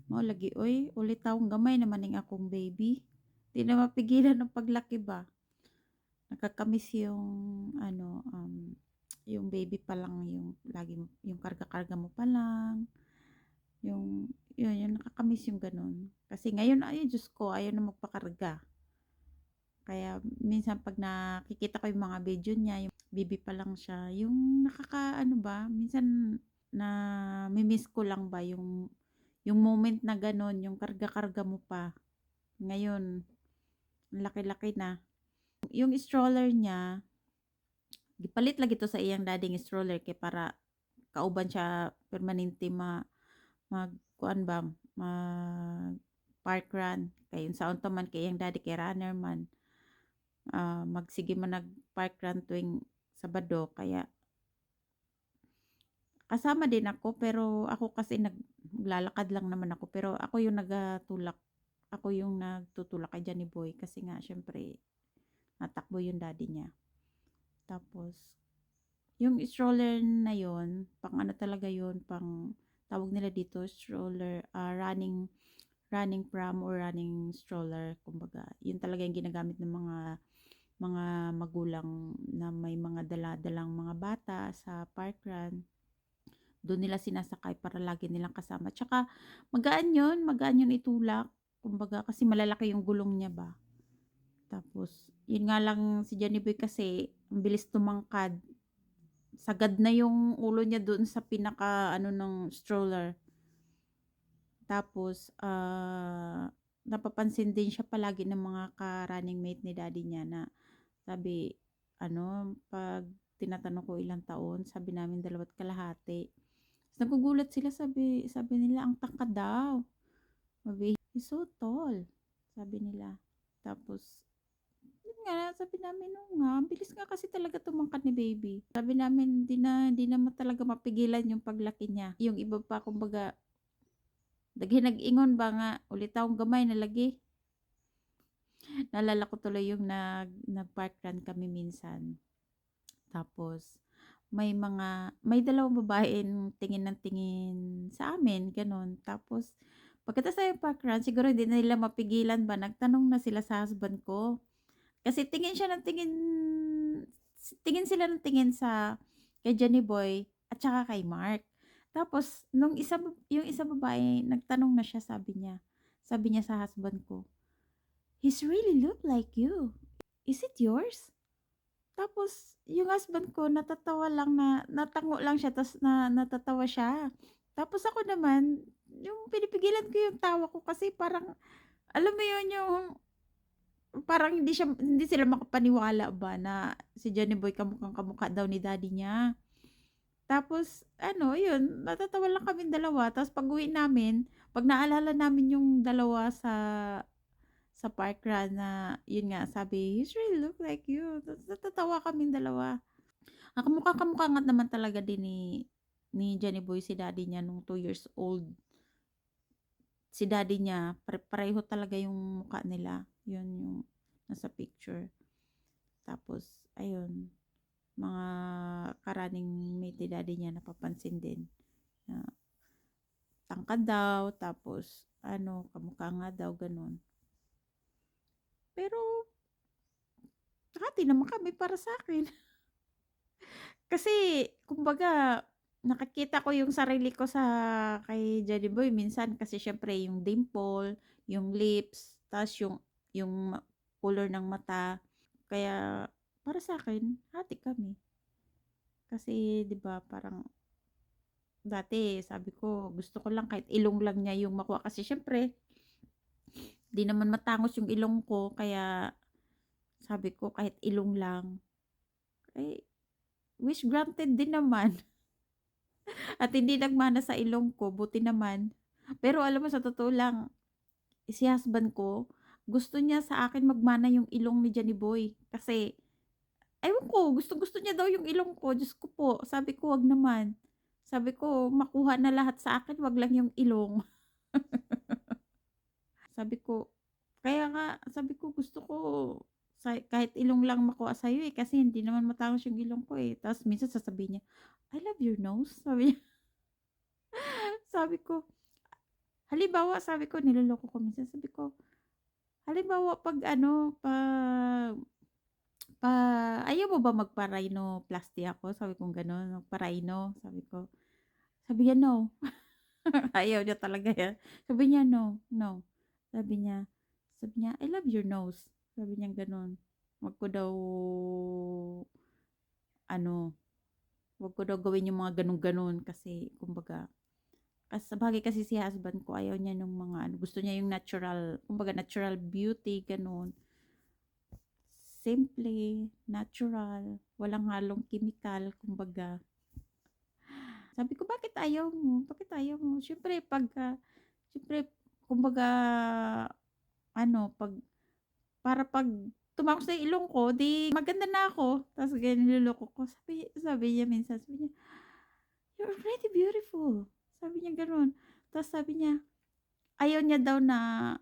Mao lagi, "Uy, ulit taong gamay naman ning akong baby." 'Di na mapigilan ng paglaki ba. Nakakamiss yung ano, yung baby pa lang yung lagi mo yung karga-karga mo pa lang, yung yung nakakamiss yung gano'n. Kasi ngayon, ay Diyos ko, ayaw na magpakarga. Kaya minsan 'pag nakikita ko yung mga video niya, yung baby pa lang siya, yung nakakaano ba, minsan nami-miss ko lang ba yung moment na gano'n, yung karga-karga mo pa. Ngayon, ang laki-laki na. Yung stroller niya, gipalit lagi to sa iyang dading stroller kay para kauban siya permanente magkuan ba, mag-park run. Kay unsaon ta man kay iyang daddy kay runner man. Magsige man nag-park run tuwing Sabado kaya kasama din ako pero ako kasi naglalakad lang naman ako pero ako yung nagatulak. Ako yung nagtutulak kay Johnny Boy kasi nga siyempre natakbo yung daddy niya. Tapos yung stroller na yun, pang ano talaga yun, pang tawag nila dito stroller, running pram or running stroller kumbaga. Yun talaga yung ginagamit ng mga magulang na may mga dala-dalang mga bata sa park run. Doon nila sinasakay para lagi nilang kasama. Tsaka magaan yun itulak. Kumbaga kasi malalaki yung gulong niya ba. Tapos, yun nga lang si Johnny Boy kasi ang bilis tumangkad. Sagad na yung ulo niya doon sa pinaka ano ng stroller. Tapos, napapansin din siya palagi ng mga ka-running mate ni daddy niya na sabi, ano, 'pag tinatanong ko ilang taon, sabi namin 2.5. Ta's nagugulat sila sabi sabi nila, "Ang tangkad daw." Sabi, "He's so tall." Sabi nila. Tapos, yun nga, sabi namin, "Oo nga, ang bilis nga kasi talaga tumangkad ni baby." Sabi namin, "Di na mo talaga mapigilan yung paglaki niya." Yung iba pa kumbaga, daghan nag-ingon ba nga, "Uli taong gamay na lagi." Naalala ko tuloy yung nag-park run kami minsan. Tapos may dalawang babaeng tingin ng tingin sa amin, gano'n. Tapos pagkatapos namin park-run siguro hindi na nila mapigilan ba, nagtanong na sila sa husband ko. Kasi tingin siya ng tingin tingin sila ng tingin kay Johnny Boy at saka kay Mark. Tapos yung isa babae nagtanong na siya sabi niya sa husband ko, "He's really look like you. Is it yours?" Tapos yung husband ko natatawa lang na natango lang siya ta's natatawa siya. Tapos ako naman, yung pinipigilan ko yung tawa ko kasi parang alam mo yun yung parang hindi sila makapaniwala ba na si Johnny Boy kamukhang-kamukha daw ni daddy niya. Tapos ano yun, natatawa lang kaming dalawa tapos pag-uwi namin, 'pag naalala namin yung dalawa sa park run na yun nga sabi, "He's really look like you." Ta's natatawa kaming dalawa. Kamukha-kamukha nga naman talaga din ni Johnny Boy si daddy niya nung 2 years old. Si daddy niya pareho talaga yung mukha nila, yun yung nasa picture. Tapos ayun, mga ka-running mate ni daddy niya napapansin din na tangkad daw tapos ano, kamukha nga daw gano'n. Pero hati naman kami para sa'kin. Kasi kumbaga nakikita ko yung sarili ko kay Johnny Boy minsan kasi siyempre yung dimple, yung lips, ta's yung color ng mata. Kaya para sa'kin hati kami. Kasi 'di ba parang dati sabi ko gusto ko lang kahit ilong lang niya yung makuha kasi siyempre 'di naman matangos yung ilong ko kaya sabi ko kahit ilong lang. Eh, wish granted din naman. At hindi nagmana sa ilong ko, buti naman. Pero alam mo sa totoo lang, si husband ko, gusto niya sa akin magmana yung ilong ni Johnny Boy. Kasi, ewan ko, gustong-gusto niya daw yung ilong ko. Diyos ko po, sabi ko, wag naman. Sabi ko, makuha na lahat sa akin, wag lang yung ilong. Sabi ko, kaya nga, sabi ko, gusto ko, kahit ilong lang makuha sa'yo eh, kasi hindi naman matangos yung ilong ko eh. Tapos minsan sasabihin niya, I love your nose. Sabi niya, sabi ko, Halimbawa sabi ko niloloko ko minsan, sabi ko, halimbawa 'pag ano, "Ayaw mo ba magpa-rhinoplasty ako?" Sabi kong gano'n, magpa-rhino, sabi ko. Sabi niya, "No." Ayaw niya talaga 'yan. Sabi niya, "No, no." Sabi niya sabi niya, "I love your nose." Sabi niyang gano'n. Wag ko daw ano, wag ko daw gawin yung mga gano'n-gano'n kasi kumbaga sabagay kasi si husband ko ayaw niya nung mga ano, gusto niya yung natural, kumbaga natural beauty, gano'n. Simple, natural, walang halong kimikal kumbaga. Sabi ko, "Bakit ayaw mo? Bakit ayaw mo?" Siyempre kumbaga ano, 'pag tumangos na yung ilong ko 'di maganda na ako. Ta's ganyan niloloko ko. Sabi sabi niya minsan, sabi niya, "You're already beautiful." Sabi niya gano'n. Ta's sabi niya, ayaw niya daw na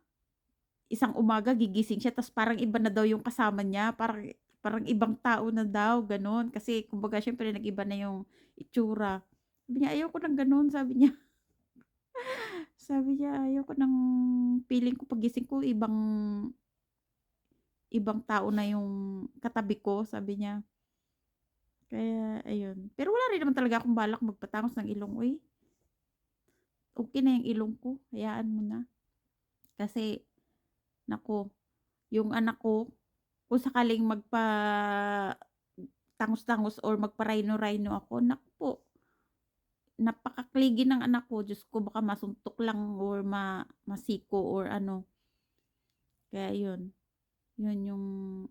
isang umaga gigising siya ta's parang iba na daw yung kasama niya, parang parang ibang tao na daw, gano'n. Kasi kumbaga siyempre nag-iba na yung itsura. Sabi niya, "Ayoko ng gano'n." Sabi niya. Sabi niya, "Ayoko ng feeling ko paggising ko ibang tao na yung katabi ko." Sabi niya. Kaya ayun. Pero wala rin naman talaga akong balak magpatangos ng ilong ko, eh. Okey na yung ilong ko, hayaan mo na. Kasi naku, yung anak ko kung sakaling tangos-tangos or magpa-rhino-rhino ako, naku po, napaka-kligi ng anak ko. Diyos ko baka masuntok lang or masiko or ano. Kaya yun, yun yung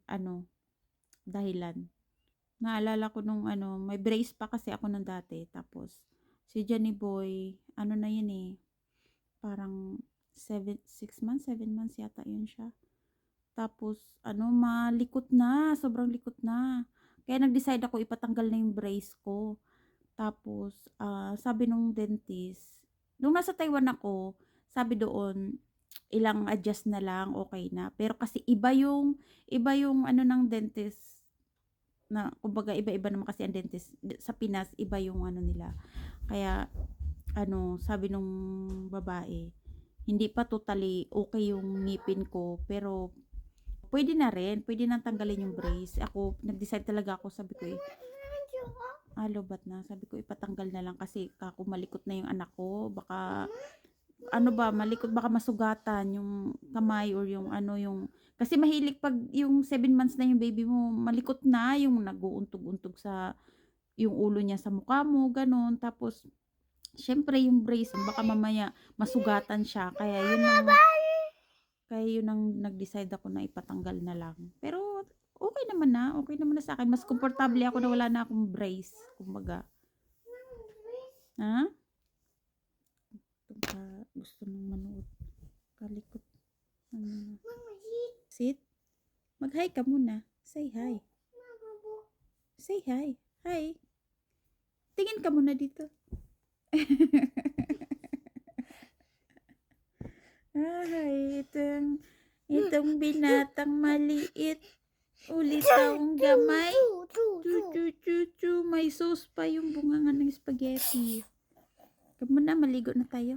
ano, dahilan. Naalala ko nung ano, may brace pa kasi ako nung dati tapos si Johnny Boy, ano na yun, eh, parang 6 months, 7 months yata yun siya. Tapos ano, malikot na, sobrang likot na. Kaya nag-decide ako ipatanggal na yung brace ko. Tapos, sabi nung dentist, nung nasa Taiwan ako, sabi doon, ilang adjust na lang, okey na. Pero kasi iba yung ano ng dentist na kumbaga iba-iba naman kasi ang dentist sa Pinas, iba yung ano nila. Kaya ano, sabi nung babae, hindi pa totally okey yung ngipin ko, pero puwede ng tanggalin yung brace. Ako nag-decide talaga ako, sabi ko, eh, lobat na. Sabi ko ipatanggal na lang kasi kako malikot na yung anak ko, baka ano ba, malikot baka masugatan yung kamay or yung ano, yung kasi mahilig 'pag yung 7 months na yung baby mo, malikot na, yung nag-uuntog-untog sa yung ulo niya sa mukha mo, gano'n. Tapos siyempre yung brace baka mamaya masugatan siya, kaya yun ang nag-decide ako na ipatanggal na lang. Pero okey naman na sa'kin, mas komportable ako na wala na akong brace, kumbaga. Ha? Itong gusto mong manood, kalikot. Ano na. Sit? Mag-hi ka muna. Say hi. Say hi. Hi. Tingin ka muna dito. Ay, itong binatang maliit. Ulitaw gamay. Chu. May sauce pa yung bungangan ng spaghetti. Come na, maligo na tayo.